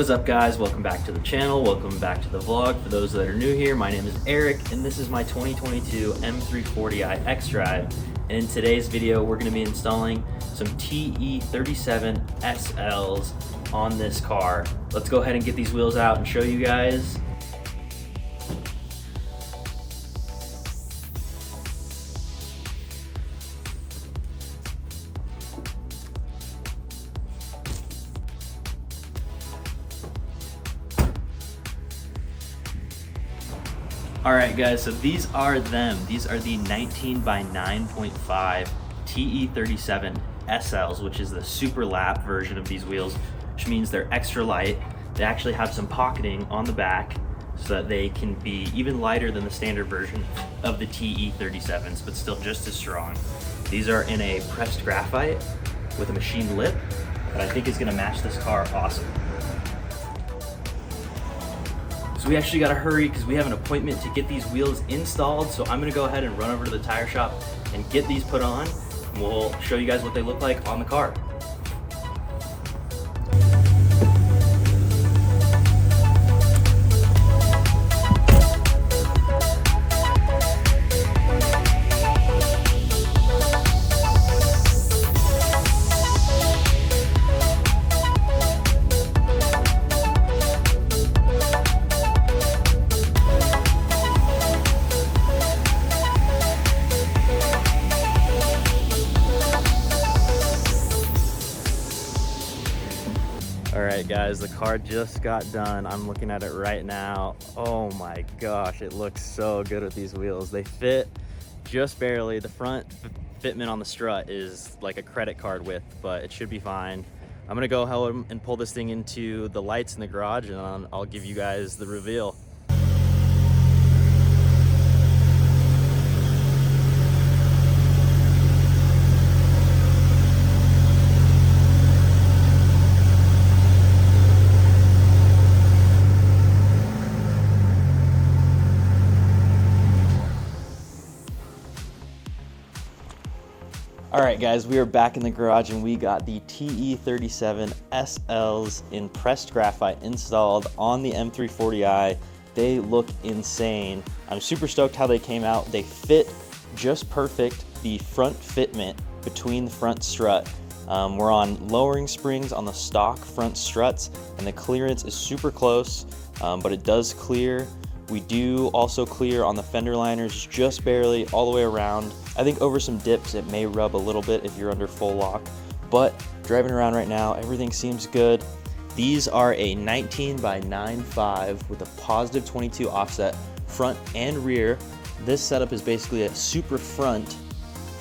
What is up, guys? Welcome back to the channel. Welcome back to the vlog. For those that are new here, my name is Eric and this is my 2022 M340i X-Drive. And in today's video, we're going to be installing some TE37 SLs on this car. Let's go ahead and get these wheels out and show you guys. Alright guys, so these are them. These are the 19 by 9.5 TE37 SLs, which is the super lap version of these wheels, which means they're extra light. They actually have some pocketing on the back so that they can be even lighter than the standard version of the TE37s, but still just as strong. These are in a pressed graphite with a machined lip that I think is gonna match this car awesome. So we actually gotta hurry because we have an appointment to get these wheels installed. So I'm gonna go ahead and run over to the tire shop and get these put on. And we'll show you guys what they look like on the car. Alright guys, the car just got done. I'm looking at it right now. Oh my gosh, it looks so good with these wheels. They fit just barely. The front fitment on the strut is like a credit card width, but it should be fine. I'm gonna go ahead and pull this thing into the lights in the garage and I'll give you guys the reveal. Alright guys, we are back in the garage and we got the TE37 SLs in pressed graphite installed on the M340i. They look insane. I'm super stoked how they came out. They fit just perfect, the front fitment between the front strut. We're on lowering springs on the stock front struts and the clearance is super close, but it does clear. We do also clear on the fender liners just barely all the way around. I think over some dips it may rub a little bit if you're under full lock, but driving around right now everything seems good. These are a 19 by 9.5 with a positive 22 offset front and rear. This setup is basically a super front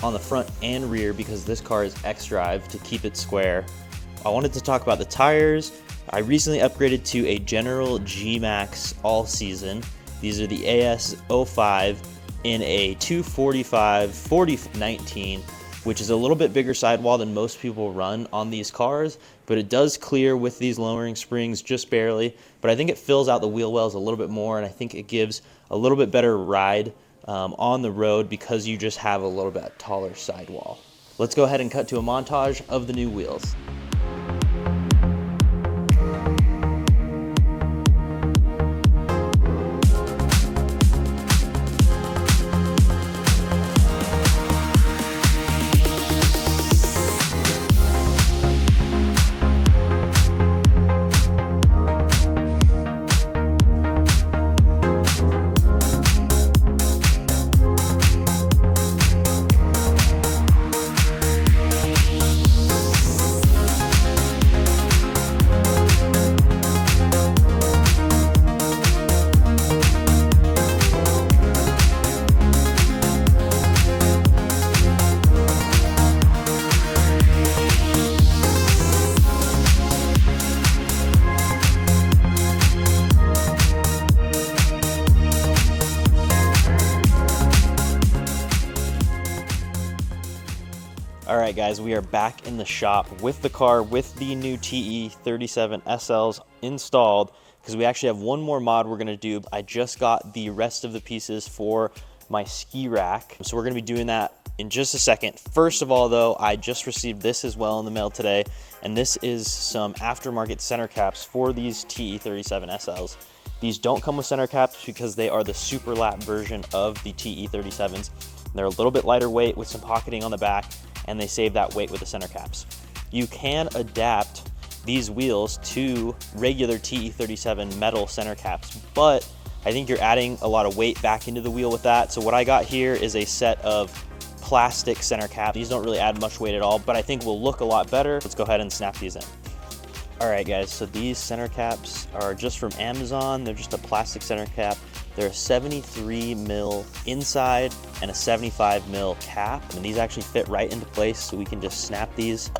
on the front and rear because this car is X-Drive to keep it square. I wanted to talk about the tires. I recently upgraded to a General G-Max all season. These are the AS05 in a 245/40/19, which is a little bit bigger sidewall than most people run on these cars, but it does clear with these lowering springs just barely. But I think it fills out the wheel wells a little bit more, and I think it gives a little bit better ride on the road because you just have a little bit taller sidewall. Let's go ahead and cut to a montage of the new wheels. Alright guys, we are back in the shop with the car with the new TE37 SLs installed because we actually have one more mod we're going to do. I just got the rest of the pieces for my ski rack. So we're gonna be doing that in just a second. First of all though, I just received this as well in the mail today, and this is some aftermarket center caps for these TE37 SLs. These don't come with center caps because they are the super lap version of the TE37s. They're a little bit lighter weight with some pocketing on the back, and they save that weight with the center caps. You can adapt these wheels to regular TE37 metal center caps, but I think you're adding a lot of weight back into the wheel with that. So what I got here is a set of plastic center caps. These don't really add much weight at all, but I think will look a lot better. Let's go ahead and snap these in. All right guys, so these center caps are just from Amazon. They're just a plastic center cap. They're a 73 mil inside and a 75 mil cap. And these actually fit right into place, so we can just snap these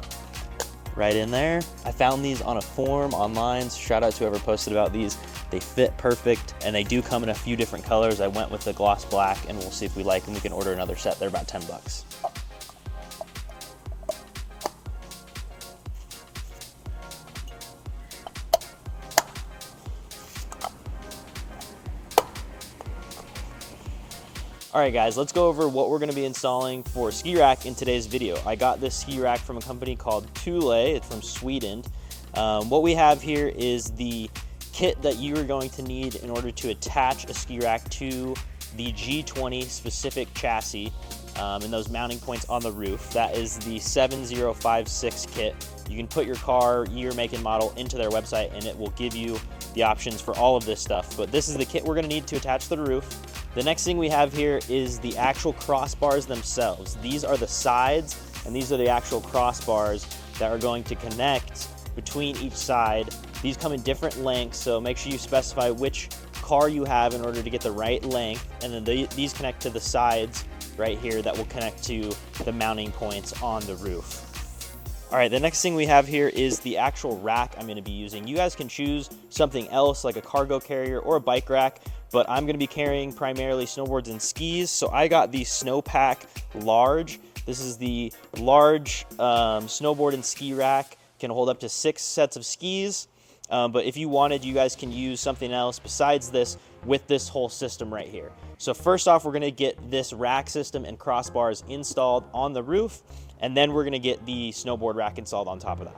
right in there. I found these on a forum online, so shout out to whoever posted about these. They fit perfect, and they do come in a few different colors. I went with the gloss black, and we'll see if we like them. We can order another set. They're about 10 bucks. All right guys, let's go over what we're gonna be installing for ski rack in today's video. I got this ski rack from a company called Thule. It's from Sweden. What we have here is the kit that you are going to need in order to attach a ski rack to the G20 specific chassis and those mounting points on the roof. That is the 7056 kit. You can put your car, year, make, and model into their website, and it will give you the options for all of this stuff. But this is the kit we're gonna need to attach to the roof. The next thing we have here is the actual crossbars themselves. These are the sides, and these are the actual crossbars that are going to connect between each side. These come in different lengths, so make sure you specify which car you have in order to get the right length, and then these connect to the sides right here that will connect to the mounting points on the roof. All right, the next thing we have here is the actual rack I'm gonna be using. You guys can choose something else like a cargo carrier or a bike rack, but I'm gonna be carrying primarily snowboards and skis. So I got the Snowpack Large. This is the large snowboard and ski rack. Can hold up to 6 sets of skis. But if you wanted, you guys can use something else besides this with this whole system right here. So first off, we're gonna get this rack system and crossbars installed on the roof, and then we're gonna get the snowboard rack installed on top of that.